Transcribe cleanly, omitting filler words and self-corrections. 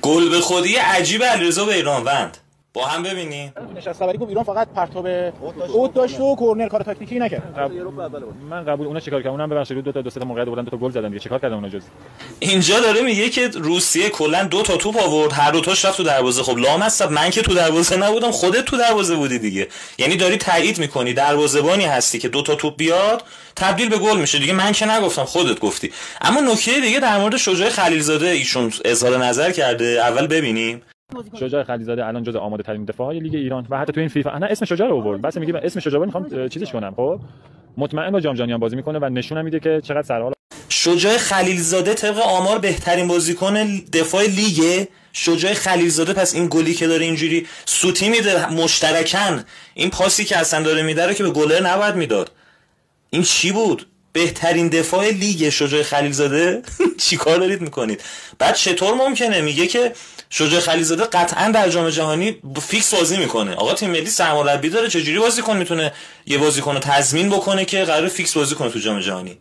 گل به خودی عجیب علیرضا بیرانوند با هم ببینیم. نشست خبری گفت ایران فقط پرتاب اوت داشت و کورنر، کار تاکتیکی نکرد. من قبول اونا چیکار کردن؟ اونم ببخشید دو تا موقعیت آوردن، 2 تا گل زدن دیگه. چیکار کردن اونا جز اینجا داره میگه که روسیه کلا 2 تا توپ آورد، هر دو تاش رفت تو دروازه. خب لامصب من که تو دروازه نبودم، خودت تو دروازه بودی دیگه. یعنی داری تایید میکنی دروازه‌بانی هستی که 2 تا توپ بیاد تبدیل به گل میشه دیگه. من که نگفتم، خودت گفتی. اما نکته دیگه در مورد شجاع خلیلزاده ایشون اظهار نظر کرده. اول ببینیم. شجاع خلیلزاده الان جز آماده ترین دفاع‌های لیگ ایران و حتی تو این فیفا نه اسم شجاع رو آورد. بس میگه اسم شجاع رو میخوام چیزش کنم. خب مطمئن با جام جهانی هم بازی میکنه و نشون میده که چقدر سرحال. شجاع خلیلزاده طبق آمار بهترین بازیکن دفاع لیگ. شجاع خلیلزاده پس این گلی که داره اینجوری سوتی میده مشترکاً، این پاسی که اصلا داره میده رو که به گلر نباید میداد. این چی بود؟ بهترین دفاع لیگ شجاع خلیلزاده. چیکار دارید میکنید؟ بعد چطور ممکنه میگه که شجاع خلیلزاده قطعا در جام جهانی فیکس بازی میکنه؟ آقا تیم ملی سرمربی داره، چجوری بازیکن میتونه یه بازیکن رو تضمین بکنه که قرار فیکس بازی کنه تو جام جهانی؟